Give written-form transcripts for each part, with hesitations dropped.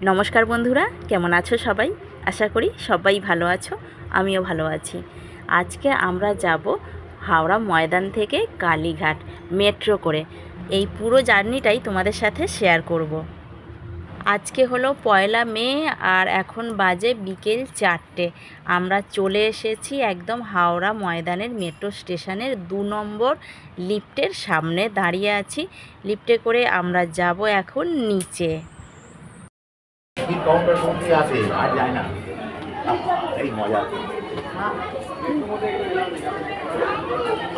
नमस्कार बंधुरा केमन आछो सबाई आशा करी सबाई भालो आछो आमिओ भालो आछि। आज के आमरा जाबो हावड़ा मयदान थेके कालीघाट मेट्रो करे এই পুরো জার্নিটাই তোমাদের সাথে শেয়ার করব। আজকে হলো পয়লা মে আর এখন বাজে বিকেল 4টে। আমরা চলে এসেছি একদম হাওড়া ময়দানের মেট্রো স্টেশনের 2 নম্বর লিফটের সামনে দাঁড়িয়ে আছি। লিফটে করে আমরা যাব এখন নিচে।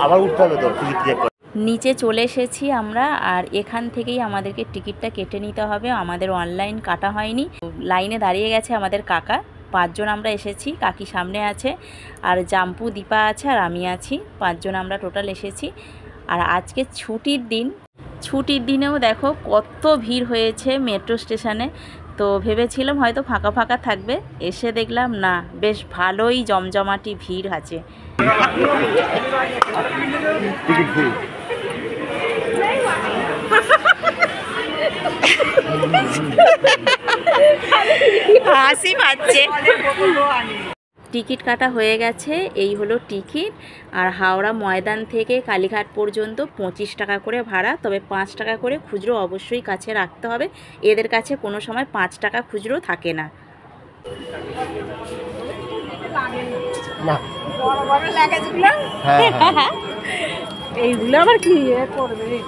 আবার উঠতে হবে তো টিকিট চেক করে। নিচে চলে এসেছি আমরা আর এখান থেকেই আমাদেরকে টিকিটটা কেটে নিতে হবে। আমাদের অনলাইন কাটা হয়নি। লাইনে দাঁড়িয়ে গেছে আমাদের কাকা। 5 জন আমরা এসেছি, কাকি সামনে আছে আর জাম্পু দীপা আছে আর আমি আছি। 5 জন আমরা টোটাল এসেছি। আর আজকে ছুটির দিন, ছুটির দিনেও দেখো কত ভিড় হয়েছে মেট্রো স্টেশনে। তো ভেবেছিলাম হয়তো ফাঁকা ফাঁকা থাকবে, এসে দেখলাম না, বেশ ভালোই জমজমাটি ভিড় আছে। হাসি পাচ্ছে। টিকিট কাটা হয়ে গেছে, এই হলো টিকিট। আর হাওড়া ময়দান থেকে কালীঘাট পর্যন্ত 25 টাকা করে ভাড়া, তবে 5 টাকা করে খুচরো অবশ্যই কাছে রাখতে হবে। এদের কাছে কোনো সময় 5 টাকা খুচরো থাকে না। এইগুলো আবার কি করবে।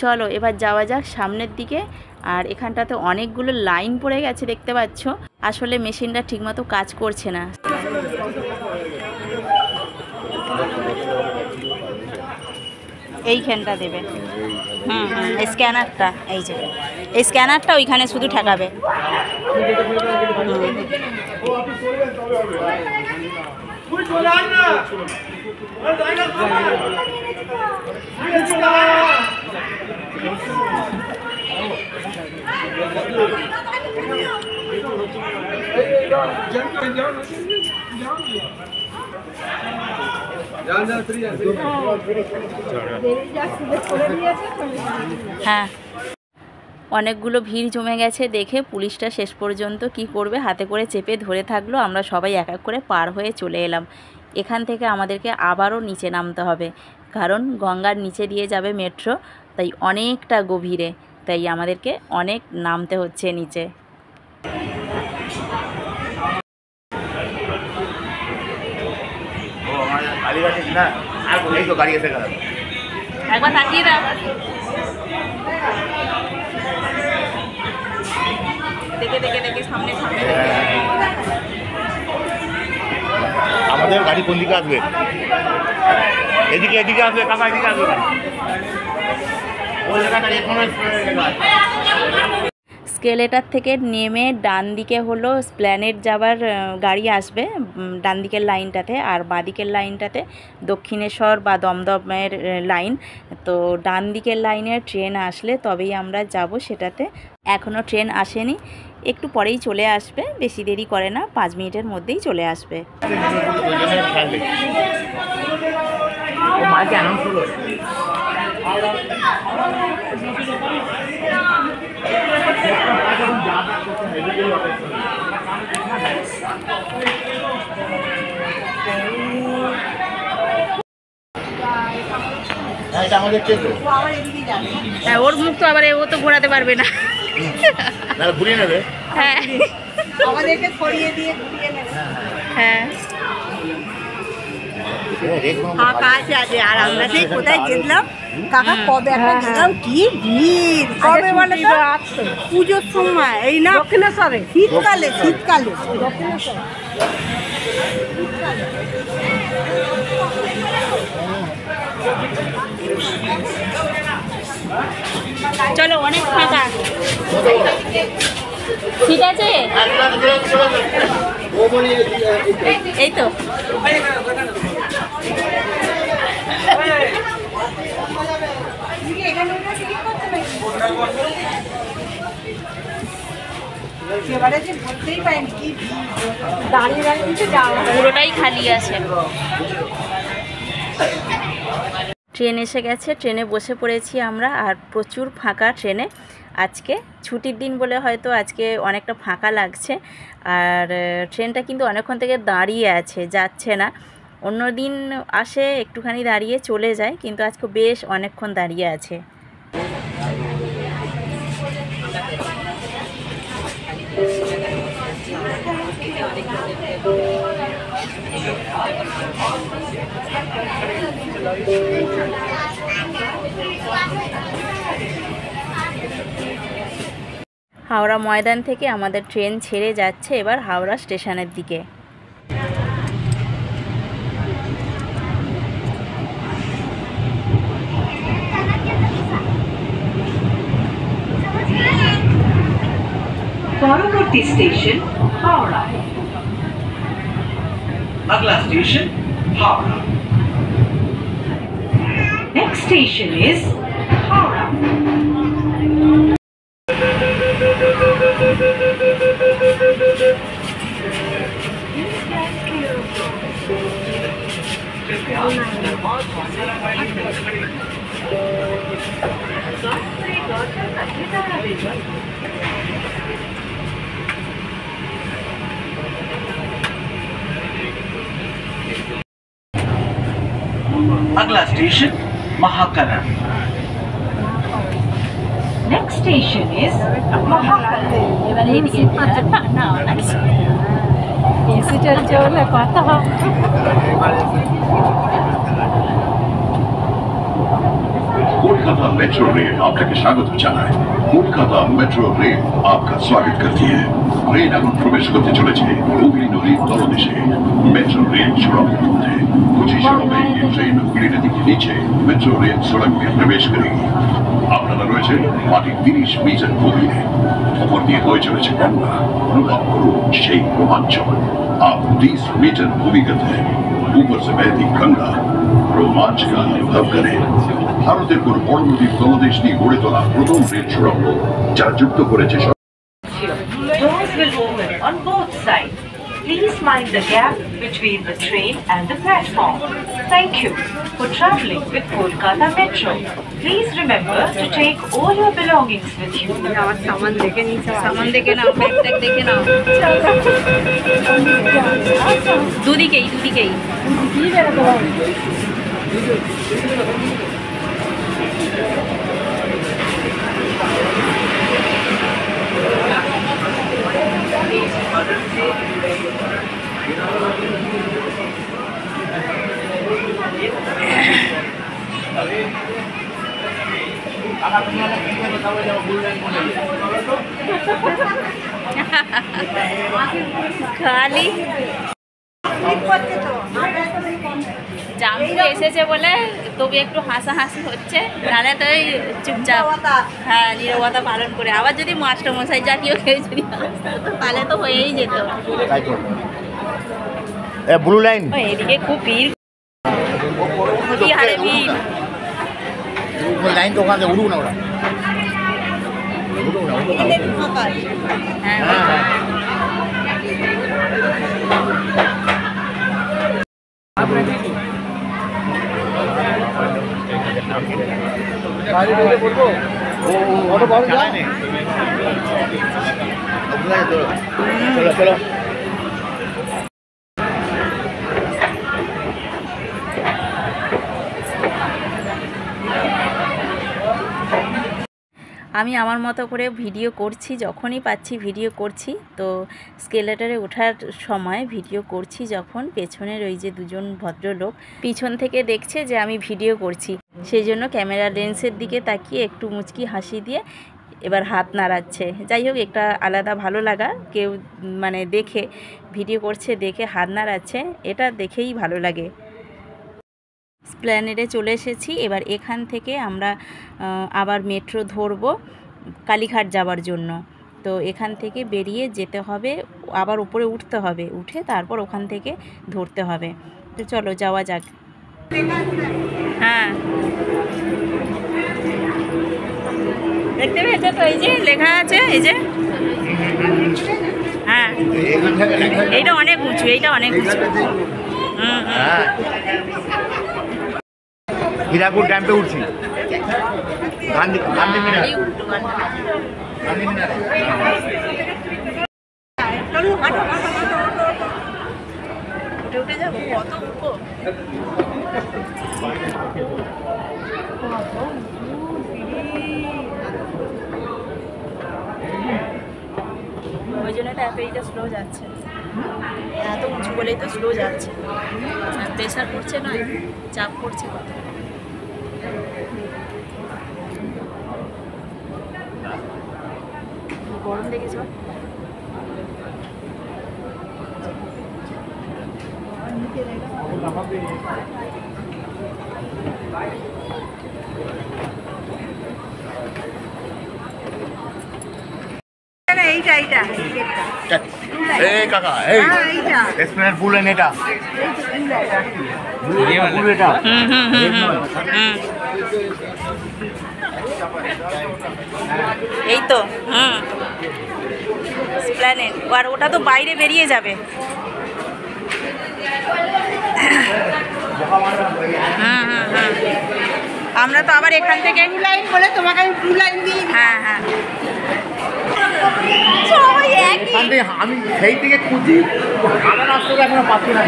চলো এবার যাওয়া যাক সামনের দিকে। আর এখানটাতে অনেকগুলো লাইন পড়ে গেছে দেখতে পাচ্ছ। আসলে মেশিনটা ঠিকমতো কাজ করছে না। এইখানটা দেবে, স্ক্যানারটা, এই যে এই স্ক্যানারটা ওইখানে শুধু ঠেকাবে। হ্যাঁ, অনেকগুলো ভিড় জমে গেছে দেখে পুলিশটা শেষ পর্যন্ত কি করবে, হাতে করে চেপে ধরে থাকলো। আমরা সবাই এক এক করে পার হয়ে চলে এলাম। এখান থেকে আমাদেরকে আবারও নিচে নামতে হবে, কারণ গঙ্গার নিচে দিয়ে যাবে মেট্রো, তাই অনেকটা গভীরে, তাই আমাদেরকে অনেক নামতে হচ্ছে নিচে। একবার তাকিয়ে দাও, দেখে দেখে দেখে সামনে সামনে। আমাদের গাড়ি কোন দিকে আসবে? এদিকে এদিকে আসবে, কাকা এদিকে আসবে। স্কেলেটার থেকে নেমে ডান দিকে হলো স্প্ল্যানেড যাবার গাড়ি আসবে, ডান দিকের লাইনটাতে। আর বাঁদিকের লাইনটাতে দক্ষিণেশ্বর বা দমদমের লাইন। তো ডান দিকের লাইনে ট্রেন আসলে তবেই আমরা যাব সেটাতে। এখনও ট্রেন আসেনি, একটু পরেই চলে আসবে, বেশি দেরি করে না, 5 মিনিটের মধ্যেই চলে আসবে। হ্যাঁ, ওর মুখ তো আবার ও তো ঘোরাতে পারবে না। ঘুরিয়ে নেবে। হ্যাঁ, আমাদেরকে ছড়িয়ে দিয়ে ঘুরিয়ে নেবে। হ্যাঁ, ফাঁকা আছে। আর আমরা সেই কোথায় গেলাম কাকা, কবে একটা গেলাম, কি ভিড়। কবে বলে তো? পুজোর সময়, এই না দক্ষিণেশ্বরে, শীতকালে। শীতকালে চলো, অনেক ফাঁকা। ঠিক আছে, এই তো। পুরোটাই খালি আছে। ট্রেন এসে গেছে, ট্রেনে বসে পড়েছি আমরা, আর প্রচুর ফাঁকা ট্রেনে। আজকে ছুটির দিন বলে হয়তো আজকে অনেকটা ফাঁকা লাগছে। আর ট্রেনটা কিন্তু অনেকক্ষণ থেকে দাঁড়িয়ে আছে, যাচ্ছে না। অন্য দিন আসে একটুখানি দাঁড়িয়ে চলে যায়, কিন্তু আজকে বেশ অনেকক্ষণ দাঁড়িয়ে আছে। হাওড়া ময়দান থেকে আমাদের ট্রেন ছেড়ে যাচ্ছে এবার হাওড়া স্টেশনের দিকে। পরবর্তী স্টেশন হাওড়া। अगला station Howrah. Next station is Howrah. अगला station Mahakaran. Next station is Mahakaran. Kolkata metro rail आपके स्वागत জানায়। कोलकाता मेट्रो रेल आपका स्वागत करती है। रेल এখন প্রবেশ করতে চলেছে হুগলি নদীর তলদেশে। मेट्रो रेल सड़क মধ্যে कुछ ही समय में ये ट्रेन हुगली नदी के नीचे मेट्रो रेल सड़क में प्रवेश करेगी। আপনারা রয়েছে মাটি 30 মিটার গভীরে। ওপর দিয়ে বয়ে চলেছে গঙ্গা। অনুভব করুন সেই রোমাঞ্চক। आप 30 मीटर भूमिगत है। ऊपर से बहती गंगा रोमांच का अनुभव करें। ভারতের কোন বড় নদীর তলদেশ দিয়ে গড়ে তোলা প্রথম রেল সুড়ঙ্গ যারা যুক্ত করেছে। Doors will open on both sides. Please mind the gap between the train and the platform. Thank you for traveling with Kolkata Metro. Please remember to take all your belongings with you. सामान देखे नाओ, bag tag देखे नाओ। দুদিকেই খালি জাম্বু এসেছে বলে তবে একটু হাসাহাসি হচ্ছে, নাহলে তো এই চুপচাপ হ্যাঁ নীরবতা পালন করে। আবার যদি মাস্টারমশাই জাতীয় কেউ যদি তাহলে তো হয়েই যেত। ব্লু লাইন এদিকে খুব ভিড়, কি হারে ভিড়। লাইন তো ওখানে উড়ুক না ওরা। হ্যাঁ চলো চলো। আমি আমার মতো করে ভিডিও করছি, যখনই পাচ্ছি ভিডিও করছি। তো স্কেলেটারে ওঠার সময় ভিডিও করছি যখন, পেছনের ওই যে দুজন ভদ্রলোক পিছন থেকে দেখছে যে আমি ভিডিও করছি, সেই জন্য ক্যামেরা লেন্সের দিকে তাকিয়ে একটু মুচকি হাসি দিয়ে এবার হাত নাড়াচ্ছে। যাই হোক, একটা আলাদা ভালো লাগা, কেউ মানে দেখে ভিডিও করছে দেখে হাত নাড়াচ্ছে, এটা দেখেই ভালো লাগে। স্প্ল্যানেডে চলে এসেছি। এবার এখান থেকে আমরা আবার মেট্রো ধরবো কালীঘাট যাওয়ার জন্য। তো এখান থেকে বেরিয়ে যেতে হবে, আবার উপরে উঠতে হবে, উঠে তারপর ওখান থেকে ধরতে হবে। তো চলো যাওয়া যাক। হ্যাঁ দেখতে পেয়েছো তো, এই যে লেখা আছে, এই যে হ্যাঁ এইটা অনেক উঁচু, এইটা অনেক উঁচু। হীরাকুদ ড্যাম पे উঠছি গান্ধী মিনার এই উল্টো গান্ধী মিনারে চলুন হাঁটো হাঁটো হাঁটো উঠে উঠে যাবো কত উঠবো ওই জন্য এইটা স্লো যাচ্ছে এত উঁচু বলেই তো স্লো যাচ্ছে আর প্রেশার পড়ছে না চাপ পড়ছে কত গরম লেগেছে এইটা এইটা এই কাকা এই হ্যাঁ এইটা এসপ্লেনেড ফুল এন এটা ফুল এটা এই তো প্ল্যানেট আর ওটা তো বাইরে বেরিয়ে যাবে আমরা তো আবার এখান থেকে লাইন বলে তোমাকে আমি ব্লু লাইন দিই হ্যাঁ হ্যাঁ সবাই একই আমি সেই থেকে খুঁজি আমার রাস্তাটা এখনো পাচ্ছি না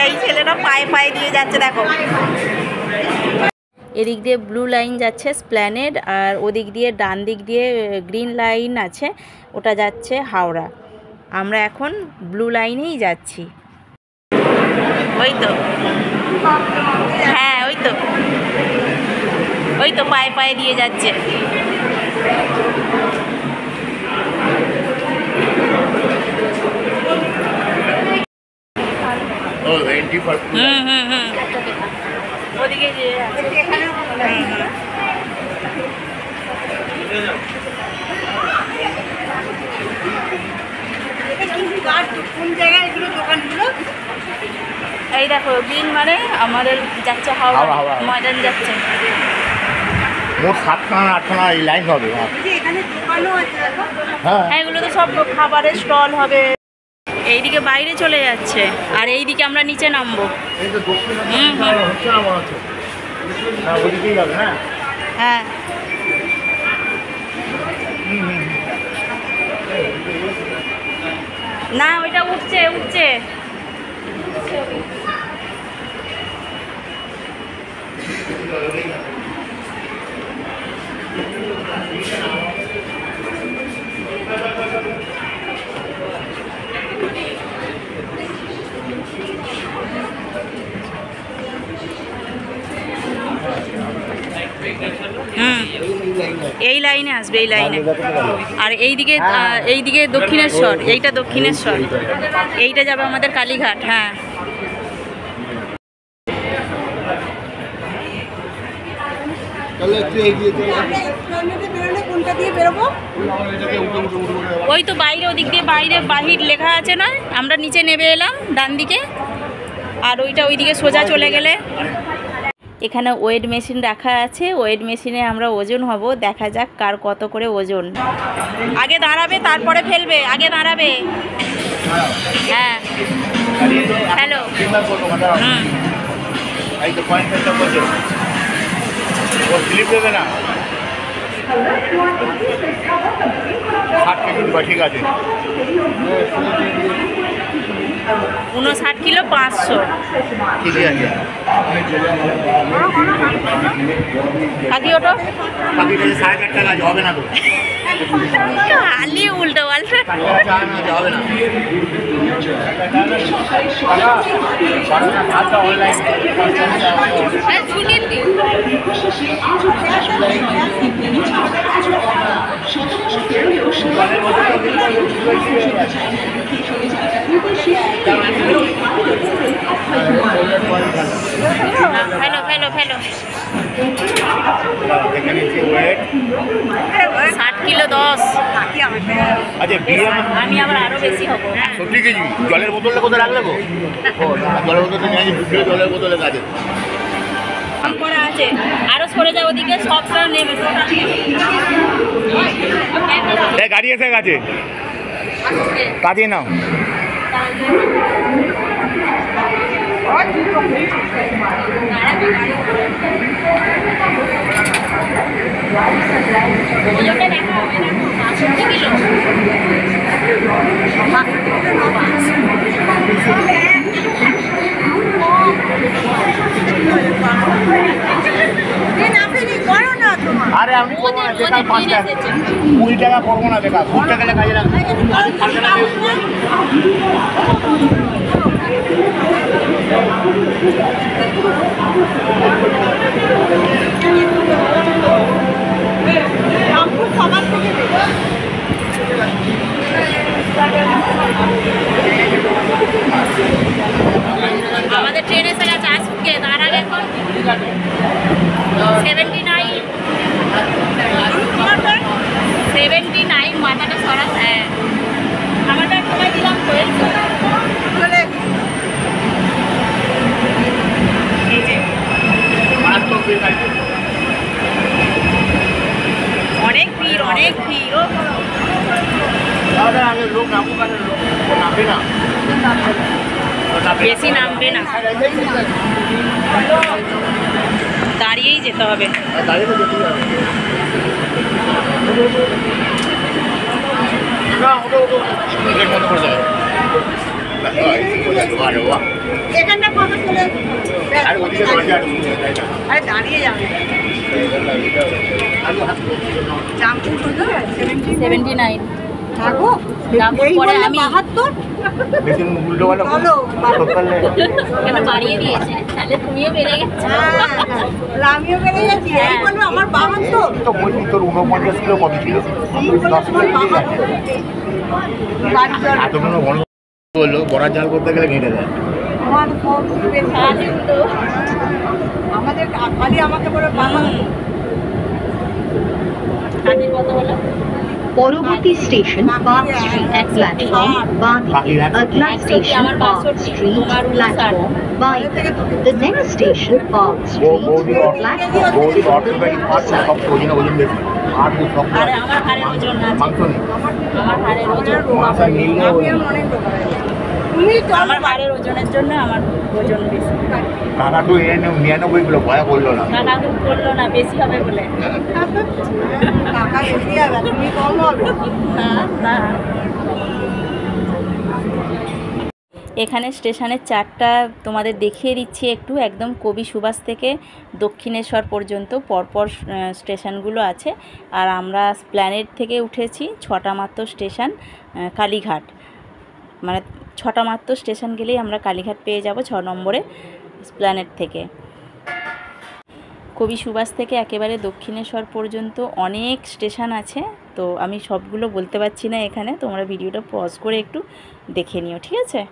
এই ছেলেটা পায়ে পায়ে দিয়ে যাচ্ছে দেখো এদিক দিয়ে ব্লু লাইন যাচ্ছে স্প্ল্যানেড আর ওদিক দিয়ে ডান দিক দিয়ে গ্রিন লাইন আছে ওটা যাচ্ছে হাওড়া আমরা এখন ব্লু লাইনেই যাচ্ছি ওই তো হ্যাঁ ওই তো পায়ে পায়ে দিয়ে যাচ্ছে ও এন্টি ফর ওদিকে যে কোন জায়গায় এগুলো দোকানগুলো এই দেখো গ্রিন মানে আমাদের যাচ্ছে হাওড়া ময়দান যাচ্ছে মোট 7খানা 8খানা এই লাইন হবে এখানে দোকানও আছে হ্যাঁ এগুলো তো সব খাবারের স্টল হবে এইদিকে বাইরে চলে যাচ্ছে আর এইদিকে আমরা নিচে নামবো এই তো দক্ষিণ হচ্ছে না মনে হচ্ছে হ্যাঁ ওদিকেই যাবে হ্যাঁ হ্যাঁ না ওইটা উঠছে এই লাইনে আসবে এই লাইনে আর এইদিকে দক্ষিণেশ্বর এইটা দক্ষিণেশ্বর এইটা যাবে আমাদের কালীঘাট হ্যাঁ কোনটা দিয়ে বেরোবো ওই তো বাইরে ওদিক দিয়ে বাহির লেখা আছে না আমরা নিচে নেমে এলাম ডান দিকে আর ওইদিকে সোজা চলে গেলে এখানে ওয়েট মেশিন রাখা আছে ওয়েট মেশিনে আমরা ওজন হব দেখা যাক কার কত করে ওজন আগে দাঁড়াবে তারপরে ফেলবে আগে দাঁড়াবে হ্যাঁ হ্যালো এই তো পয়েন্ট সেন্টার করছে ও স্লিপ দেবে না 60 কেজি ঠিক আছে 59 কিলো 500 ঠিক আছে কাকি ওটো বাকি 4.5 টাকা হবে না তো খালি উল্টো পাল্টা হবে না ফেলো ফেলো ফেলো এখানে ওয়েট 60 কিলো 10 আচ্ছা বিয়ে আমি আবার আরো বেশি হব 70 কেজি জলের বোতলটা কোথায় রাখলে গো ও জলের বোতলটা নিয়ে আসি বুঝলে জলের বোতলে কাজে কম করা আছে আরো সরে যাও ওদিকে সবটা নেবে গাড়ি এসে গেছে কাজে নাও আরে আমি করবো না বেকার 5 টাকা 20 টাকা করবো না বেকার 20 টাকা কাজে লাগবে আমাদের ট্রেন এসে গেছে আজকে তার আগে এখন 79 মাথাটা সরা। হ্যাঁ আমারটা সময় দিলাম তো অনেক ভিড় অনেক ভিড়। লোক নামুক আর লোক নামবে না বেশি নামবে না, দাঁড়িয়েই যেতে হবে। দাঁড়িয়ে তো যেতে হবে না ওটা ওটা টিকিট মতো করে যাবে এখানটা কত চলে আর ওদিকে দরজা আছে আরে দাঁড়িয়ে যাবে জামপুর কত 79 থাকো জামপুর এই পরে বললে আমি 72 বেশি উল্টো বলো চলো কেন বাড়িয়ে দিয়েছে, তাহলে তুমিও বেড়ে গেছো। আমিও বেড়ে গেছি এই বললো আমার 72 তো বলছি তোর 49 কিলো কত ছিল এই বললো তোমার 72 বাড়ি চল এতগুলো বন্ধ বললো বড়া জাল করতে গেলে ঘেঁটে দেয় আমার ফোন আমাদের খালি আমাকে বলে 72 কত হলো? পরবর্তী স্টেশন পার্ক স্ট্রিট প্ল্যাটফর্ম বাঁদিকে আগলা স্টেশন পার্ক স্ট্রিট প্ল্যাটফর্ম বাঁদিকে the next station park street platform বৌদি অর্ডার বাড়ি পাঁচ সব ওজন বেশি আর দু সব আরে আমার হাড়ের ওজন আছে, মাংস নেই আমার হাড়ের ওজন, মাছ আর নীল অনেক তুমি আমার হাড়ের ওজনের জন্য আমার ওজন বেশি। কাকা তো 99 কিলো ভয় করলো না কাকা তো করলো না বেশি হবে বলে। টাকা বেশি হবে তুমি কম হবে না এখানে স্টেশনের চারটা তোমাদের দেখিয়ে দিচ্ছি একটু, একদম কবি সুভাষ থেকে দক্ষিণেশ্বর পর্যন্ত পরপর স্টেশনগুলো আছে। আর আমরা প্ল্যানেট থেকে উঠেছি 6টা মাত্র স্টেশন কালীঘাট, মানে 6টা মাত্র স্টেশন গেলেই আমরা কালীঘাট পেয়ে যাব 6 নম্বরে প্ল্যানেট থেকে। কবি সুভাষ থেকে একেবারে দক্ষিণেশ্বর পর্যন্ত অনেক স্টেশন আছে, তো আমি সবগুলো বলতে পারছি না এখানে, তোমরা ভিডিওটা পজ করে একটু দেখে নিও, ঠিক আছে।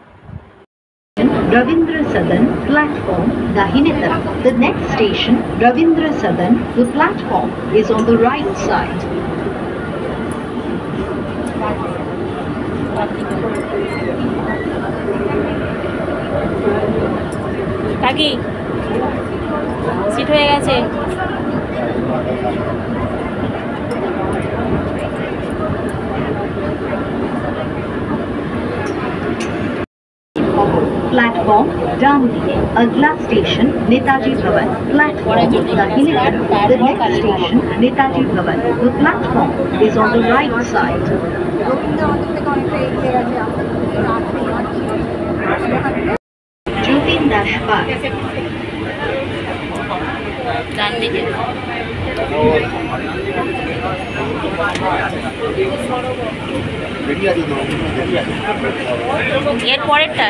Ravindra Sadan platform दाहिने तरफ the next station Ravindra Sadan the platform is on the right side কাকি সিট হয়ে গেছে। प्लेटफॉर्म डामदी अगला स्टेशन नेताजी भवन प्लेटफॉर्म दाहिने तरफ the next station नेताजी भवन the platform is on the right side Jatin Das park ডান দিকে এর পরেরটা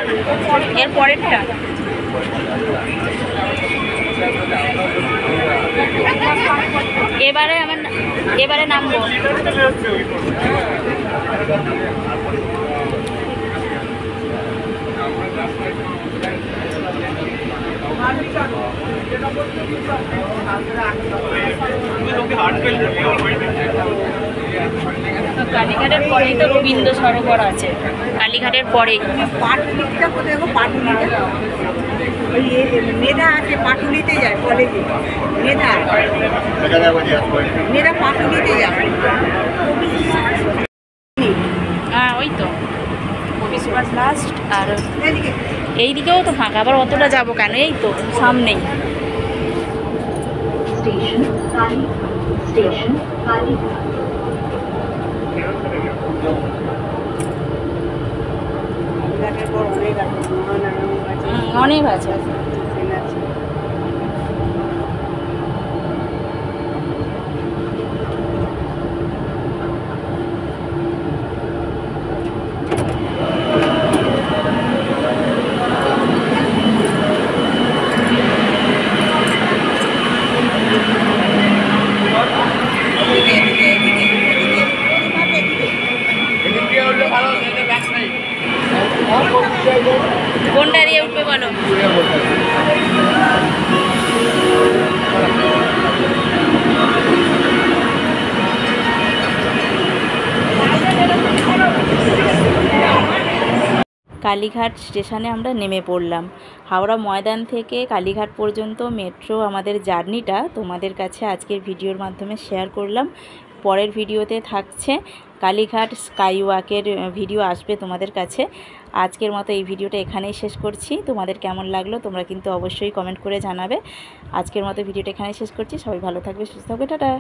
এবারে নামবো। কালীঘাটের পরেই তো রবীন্দ্র সরোবর আছে, কালীঘাটের পরেই। পাটুলিটা কোথায় গো? পাটুলিটা ওই মেধা আছে, পাটুলিতে যায় কলেজে। মেধা পাটুলিতে যায়। হ্যাঁ ওই তো কবি সুভাষ লাস্ট। আর এই দিকেও তো ফাঁকা, আবার অতটা যাবো কেন, এই তো সামনেই। Station Kali. Station Kali. অনেক আছে। কোনটা এরিয়া উঠবে বলো? কালীঘাট স্টেশনে আমরা নেমে পড়লাম। হাওড়া ময়দান থেকে কালীঘাট পর্যন্ত মেট্রো আমাদের জার্নিটা তোমাদের কাছে আজকের ভিডিওর মাধ্যমে শেয়ার করলাম। পরের ভিডিওতে থাকছে কালীঘাট স্কাইওয়াকের ভিডিও আসবে তোমাদের কাছে। আজকের মতো এই ভিডিওটা এখানেই শেষ করছি। তোমাদের কেমন লাগলো তোমরা কিন্তু অবশ্যই কমেন্ট করে জানাবে। আজকের মতো ভিডিওটা এখানেই শেষ করছি। সবাই ভালো থাকবে, সুস্থ থাকবে, টাটা।